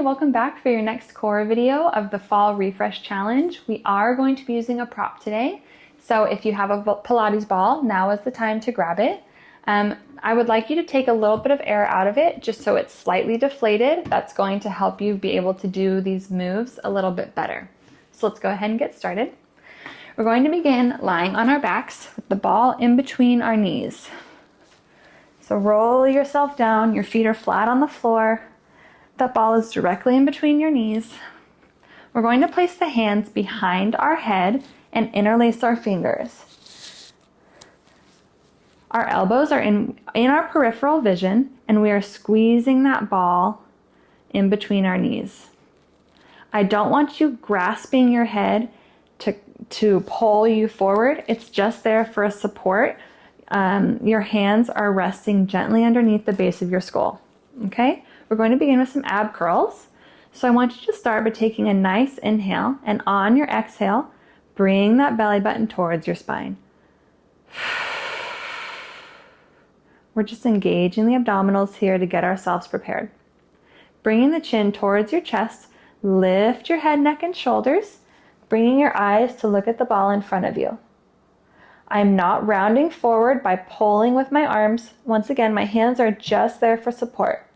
Hi, welcome back for your next core video of the Fall Refresh Challenge. We are going to be using a prop today. So if you have a Pilates ball, now is the time to grab it. I would like you to take a little bit of air out of it just so it's slightly deflated. That's going to help you be able to do these moves a little bit better. So let's go ahead and get started. We're going to begin lying on our backs with the ball in between our knees. So roll yourself down, your feet are flat on the floor. That ball is directly in between your knees. We're going to place the hands behind our head and interlace our fingers. Our elbows are in our peripheral vision, and we are squeezing that ball in between our knees. I don't want you grasping your head to pull you forward. It's just there for a support. Your hands are resting gently underneath the base of your skull. Okay? We're going to begin with some ab curls. So I want you to start by taking a nice inhale, and on your exhale, bring that belly button towards your spine. We're just engaging the abdominals here to get ourselves prepared. Bringing the chin towards your chest, lift your head, neck, and shoulders, bringing your eyes to look at the ball in front of you. I'm not rounding forward by pulling with my arms. Once again, my hands are just there for support.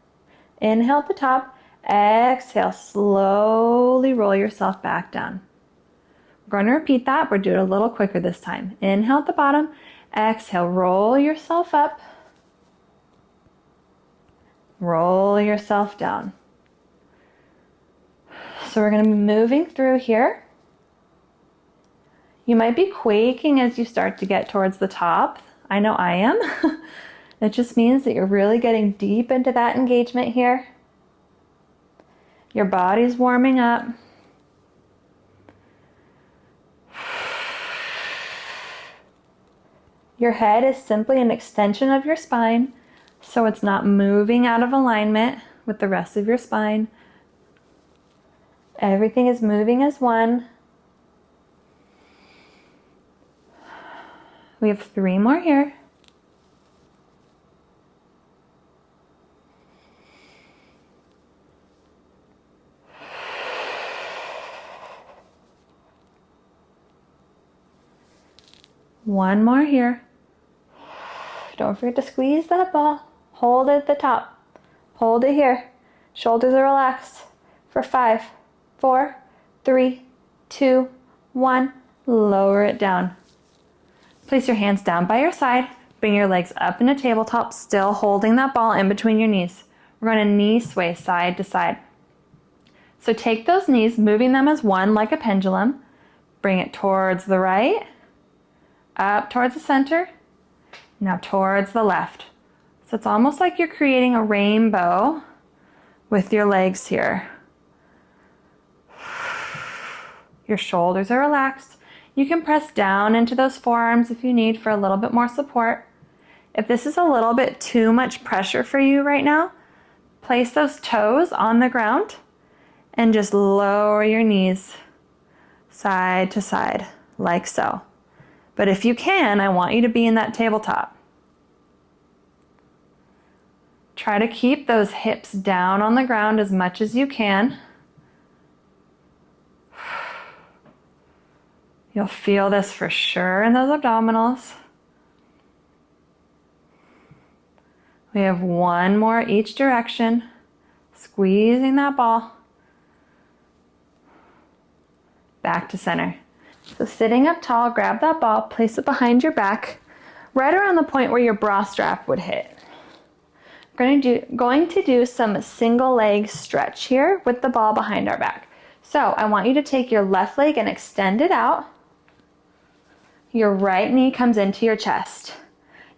Inhale at the top, exhale, slowly roll yourself back down. We're going to repeat that, but do it a little quicker this time. Inhale at the bottom, exhale, roll yourself up, roll yourself down. So we're going to be moving through here. You might be quaking as you start to get towards the top. I know I am. It just means that you're really getting deep into that engagement here. Your body's warming up. Your head is simply an extension of your spine, so it's not moving out of alignment with the rest of your spine. Everything is moving as one. We have 3 more here. One more here. Don't forget to squeeze that ball. Hold it at the top. Hold it here. Shoulders are relaxed. For 5, 4, 3, 2, 1. Lower it down. Place your hands down by your side. Bring your legs up in a tabletop, still holding that ball in between your knees. We're going to knee sway side to side. So take those knees, moving them as one like a pendulum. Bring it towards the right. Up towards the center, now towards the left. So it's almost like you're creating a rainbow with your legs here. Your shoulders are relaxed. You can press down into those forearms if you need for a little bit more support. If this is a little bit too much pressure for you right now, place those toes on the ground and just lower your knees side to side, like so. But if you can, I want you to be in that tabletop. Try to keep those hips down on the ground as much as you can. You'll feel this for sure in those abdominals. We have 1 more each direction. Squeezing that ball. Back to center. So sitting up tall, grab that ball, place it behind your back, right around the point where your bra strap would hit. We're going to do some single leg stretch here with the ball behind our back. So I want you to take your left leg and extend it out. Your right knee comes into your chest.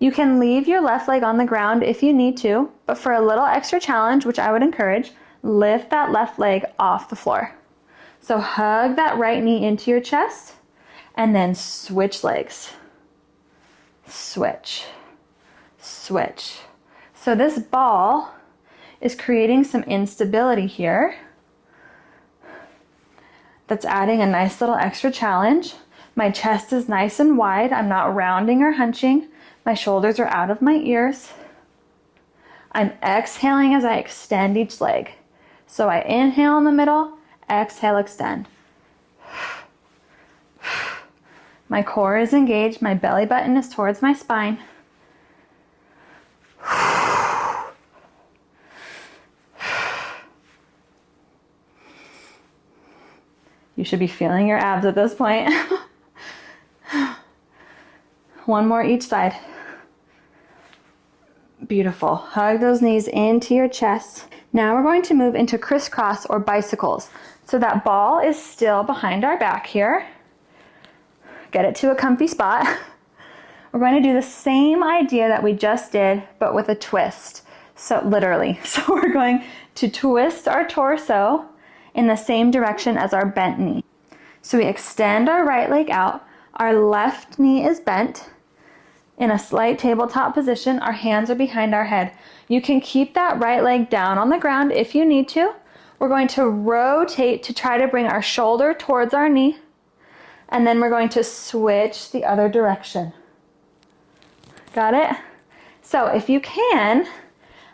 You can leave your left leg on the ground if you need to, but for a little extra challenge, which I would encourage, lift that left leg off the floor. So hug that right knee into your chest and then switch legs. Switch, switch. So this ball is creating some instability here. That's adding a nice little extra challenge. My chest is nice and wide. I'm not rounding or hunching. My shoulders are out of my ears. I'm exhaling as I extend each leg. So I inhale in the middle, exhale, extend. My core is engaged, my belly button is towards my spine. You should be feeling your abs at this point. One more each side. Beautiful. Hug those knees into your chest. Now we're going to move into crisscross or bicycles. So that ball is still behind our back here. Get it to a comfy spot. We're going to do the same idea that we just did, but with a twist. So literally. So we're going to twist our torso in the same direction as our bent knee. So we extend our right leg out. Our left knee is bent. In a slight tabletop position, our hands are behind our head. You can keep that right leg down on the ground if you need to. We're going to rotate to try to bring our shoulder towards our knee. And then we're going to switch the other direction. Got it? So if you can,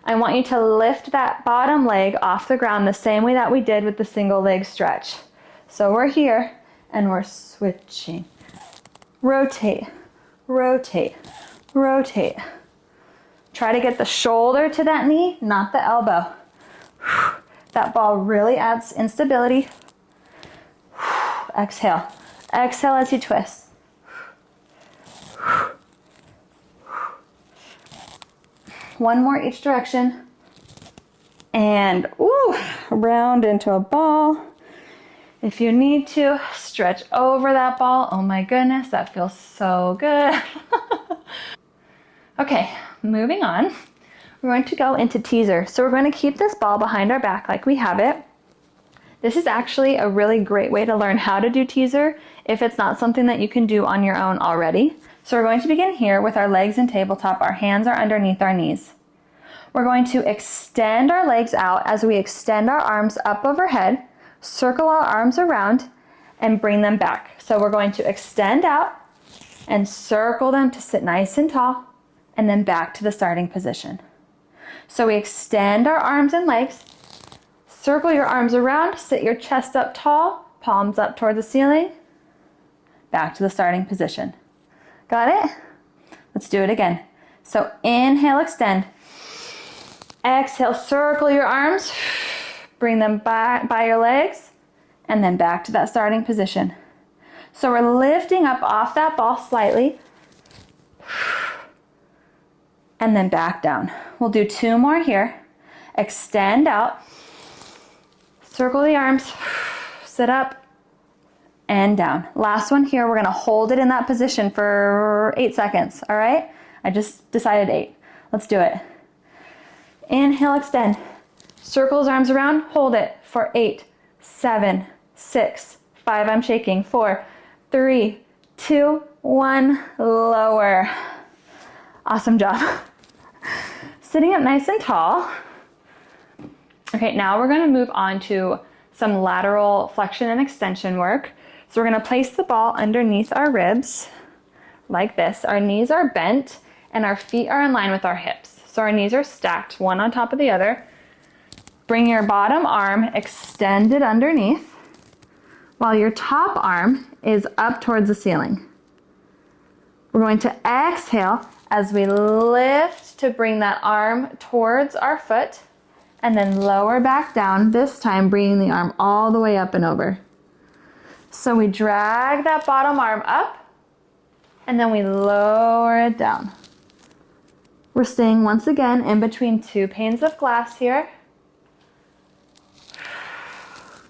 I want you to lift that bottom leg off the ground the same way that we did with the single leg stretch. So we're here and we're switching. Rotate, rotate, rotate. Try to get the shoulder to that knee, not the elbow. That ball really adds instability. Exhale. Exhale as you twist. One more each direction. And round into a ball. If you need to, stretch over that ball. Oh my goodness, that feels so good. Okay, moving on. We're going to go into teaser. So we're going to keep this ball behind our back like we have it. This is actually a really great way to learn how to do teaser if it's not something that you can do on your own already. So we're going to begin here with our legs in tabletop. Our hands are underneath our knees. We're going to extend our legs out as we extend our arms up overhead, circle our arms around, and bring them back. So we're going to extend out and circle them to sit nice and tall, and then back to the starting position. So we extend our arms and legs, circle your arms around, sit your chest up tall, palms up toward the ceiling, back to the starting position. Got it? Let's do it again. So inhale, extend. Exhale, circle your arms, bring them by your legs, and then back to that starting position. So we're lifting up off that ball slightly, and then back down. We'll do two more here. Extend out, circle the arms, sit up, and down. Last one here, we're gonna hold it in that position for 8 seconds, all right? I just decided 8. Let's do it. Inhale, extend. Circle those arms around, hold it for 8, 7, 6, 5, I'm shaking, 4, 3, 2, 1, lower. Awesome job. Sitting up nice and tall. Okay, now we're gonna move on to some lateral flexion and extension work. So we're gonna place the ball underneath our ribs like this. Our knees are bent and our feet are in line with our hips. So our knees are stacked one on top of the other. Bring your bottom arm extended underneath while your top arm is up towards the ceiling. We're going to exhale as we lift to bring that arm towards our foot and then lower back down, this time bringing the arm all the way up and over. So we drag that bottom arm up and then we lower it down. We're staying once again in between two panes of glass here.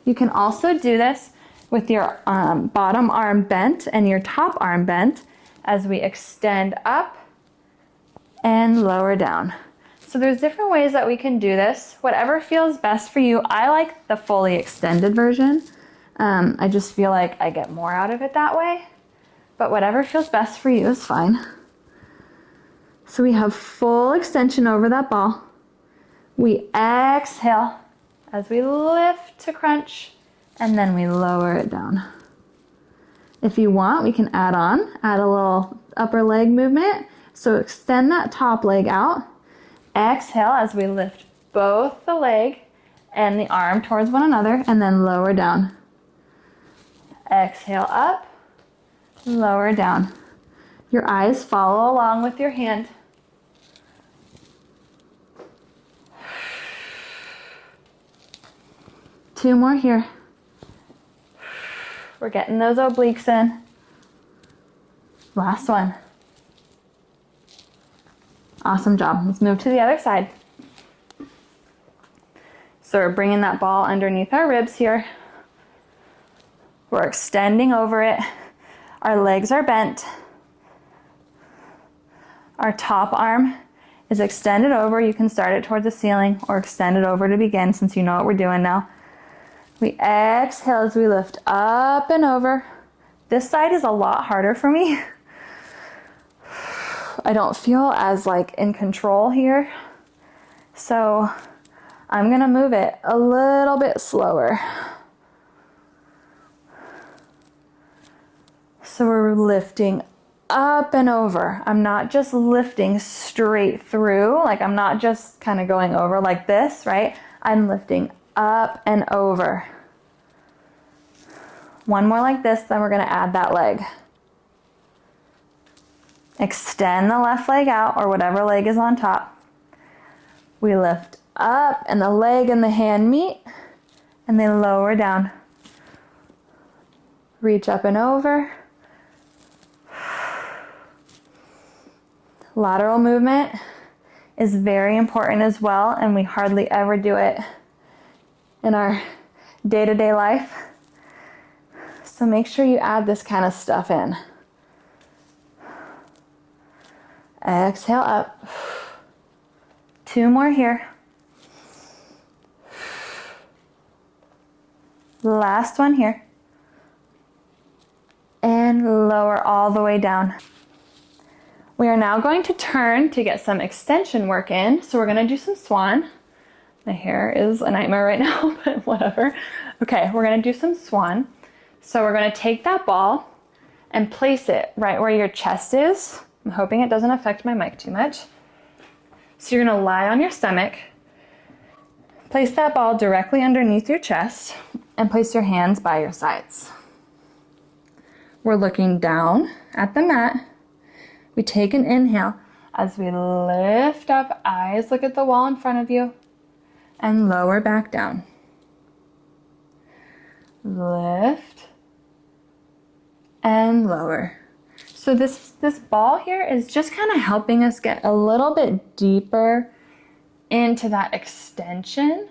You can also do this with your bottom arm bent and your top arm bent as we extend up and lower down. So there's different ways that we can do this. Whatever feels best for you. I like the fully extended version. I just feel like I get more out of it that way. But whatever feels best for you is fine. So we have full extension over that ball. We exhale as we lift to crunch and then we lower it down. If you want, we can add a little upper leg movement. So extend that top leg out. Exhale as we lift both the leg and the arm towards one another, and then lower down. Exhale up, lower down. Your eyes follow along with your hand. Two more here. We're getting those obliques in. Last one. Awesome job. Let's move to the other side. So we're bringing that ball underneath our ribs here. We're extending over it. Our legs are bent. Our top arm is extended over. You can start it towards the ceiling or extend it over to begin, since you know what we're doing now. We exhale as we lift up and over. This side is a lot harder for me. I don't feel as in control here. So I'm gonna move it a little bit slower. So we're lifting up and over. I'm not just lifting straight through, I'm not just kind of going over like this, right? I'm lifting up and over. One more like this, then we're gonna add that leg. Extend the left leg out, or whatever leg is on top. We lift up and the leg and the hand meet, and they lower down. Reach up and over. Lateral movement is very important as well, and we hardly ever do it in our day-to-day life. So make sure you add this kind of stuff in. Exhale up. Two more here. Last one here. And lower all the way down. We are now going to turn to get some extension work in. So we're going to do some swan. My hair is a nightmare right now, but whatever. Okay, we're going to do some swan. So we're going to take that ball and place it right where your chest is. I'm hoping it doesn't affect my mic too much. So you're going to lie on your stomach. Place that ball directly underneath your chest and place your hands by your sides. We're looking down at the mat. We take an inhale as we lift up, eyes look at the wall in front of you, and lower back down. Lift and lower. So this ball here is just kind of helping us get a little bit deeper into that extension.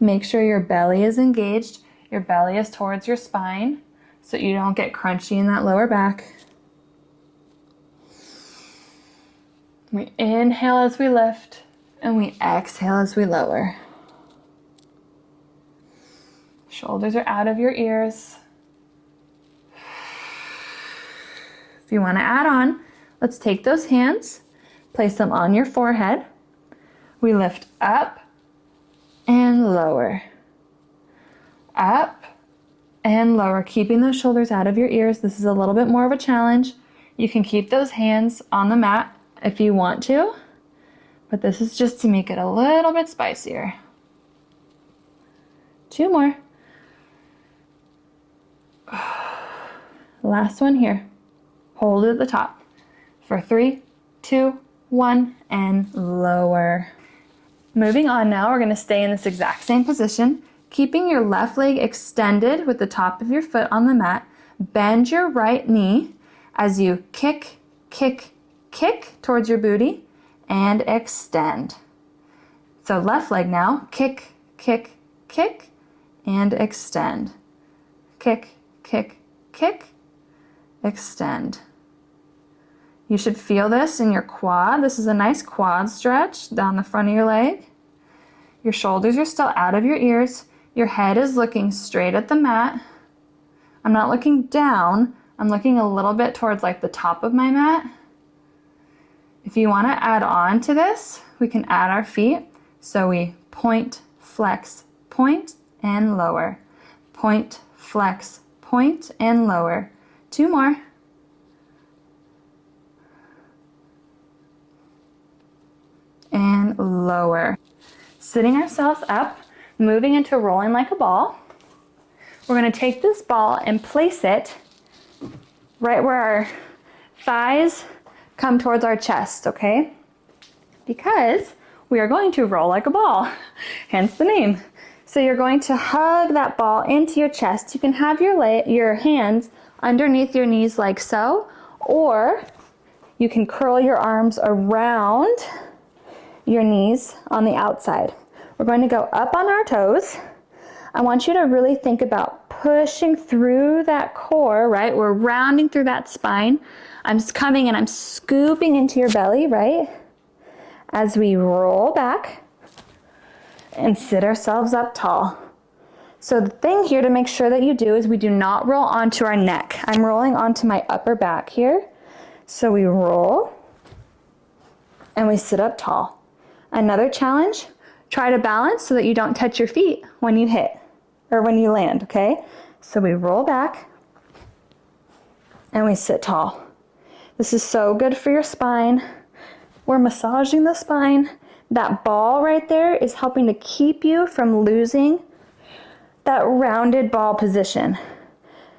Make sure your belly is engaged. Your belly is towards your spine so you don't get crunchy in that lower back. We inhale as we lift, and we exhale as we lower. Shoulders are out of your ears. If you want to add on, let's take those hands, place them on your forehead. We lift up and lower. Up and lower, keeping those shoulders out of your ears. This is a little bit more of a challenge. You can keep those hands on the mat if you want to, but this is just to make it a little bit spicier. Two more. Last one here. Hold it at the top for 3, 2, 1, and lower. Moving on now, we're going to stay in this exact same position, keeping your left leg extended with the top of your foot on the mat. Bend your right knee as you kick, kick, kick towards your booty and extend. So left leg now, kick, kick, kick, and extend. Kick, kick, kick, extend. You should feel this in your quad. This is a nice quad stretch down the front of your leg. Your shoulders are still out of your ears. Your head is looking straight at the mat. I'm not looking down. I'm looking a little bit towards the top of my mat. If you want to add on to this, we can add our feet. So we point, flex, point, and lower. Point, flex, point, and lower. Two more. And lower. sitting ourselves up, moving into rolling like a ball. We're going to take this ball and place it right where our thighs come towards our chest, okay? Because we are going to roll like a ball, hence the name. So you're going to hug that ball into your chest. You can have your hands underneath your knees like so, or you can curl your arms around your knees on the outside. We're going to go up on our toes. I want you to really think about pushing through that core, right? We're rounding through that spine. I'm just coming and I'm scooping into your belly, right? As we roll back and sit ourselves up tall. So the thing here to make sure that you do is we do not roll onto our neck. I'm rolling onto my upper back here. So we roll and we sit up tall. Another challenge, try to balance so that you don't touch your feet when you hit or when you land, okay? So we roll back and we sit tall. This is so good for your spine. We're massaging the spine. That ball right there is helping to keep you from losing that rounded ball position.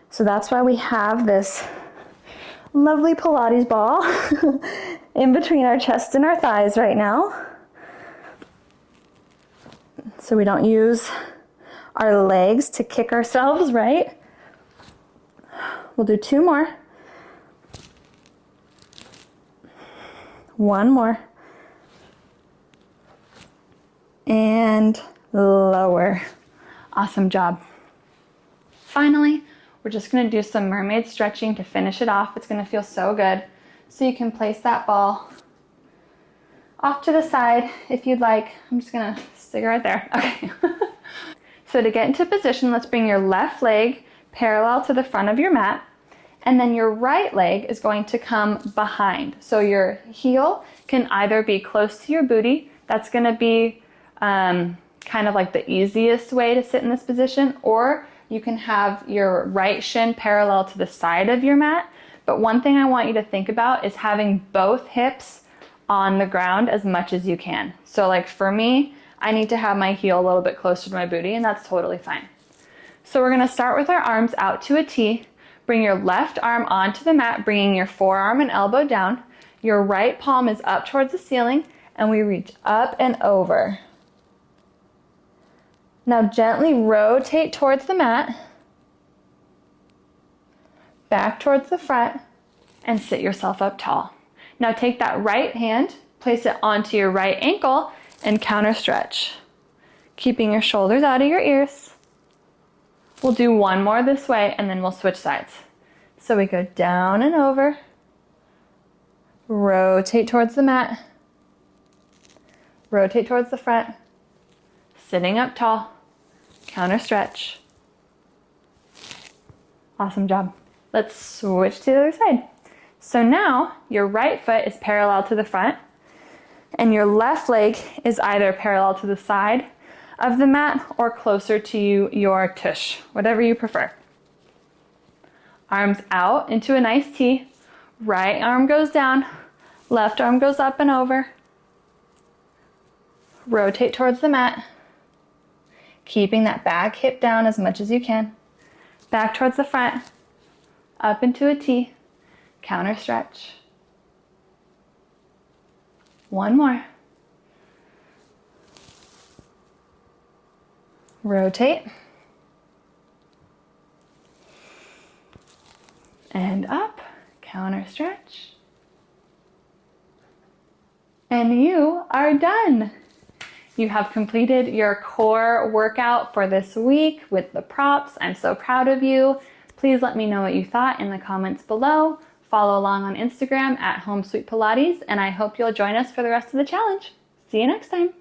So that's why we have this lovely Pilates ball in between our chest and our thighs right now. So we don't use our legs to kick ourselves, right? We'll do 2 more. 1 more. And lower. Awesome job. Finally, we're just going to do some mermaid stretching to finish it off. It's going to feel so good. So you can place that ball off to the side if you'd like. I'm just going to stick it right there. Okay. So to get into position, let's bring your left leg parallel to the front of your mat. And then your right leg is going to come behind. So your heel can either be close to your booty. That's going to be kind of like the easiest way to sit in this position. Or you can have your right shin parallel to the side of your mat. But one thing I want you to think about is having both hips on the ground as much as you can. So like for me, I need to have my heel a little bit closer to my booty, and that's totally fine. So we're going to start with our arms out to a T. Bring your left arm onto the mat, bringing your forearm and elbow down. Your right palm is up towards the ceiling, and we reach up and over. Now gently rotate towards the mat, back towards the front, and sit yourself up tall. Now take that right hand, place it onto your right ankle, and counter stretch, keeping your shoulders out of your ears. We'll do 1 more this way, and then we'll switch sides. So we go down and over, rotate towards the mat, rotate towards the front, sitting up tall, counter stretch. Awesome job. Let's switch to the other side. So now your right foot is parallel to the front, and your left leg is either parallel to the side of the mat or closer to your tush, whatever you prefer. Arms out into a nice T. Right arm goes down, left arm goes up and over. Rotate towards the mat, keeping that back hip down as much as you can. Back towards the front, up into a T, counter stretch. 1 more. Rotate. And up, counter stretch. And you are done. You have completed your core workout for this week with the props. I'm so proud of you. Please let me know what you thought in the comments below. Follow along on Instagram at Home Sweet Pilates, and I hope you'll join us for the rest of the challenge. See you next time.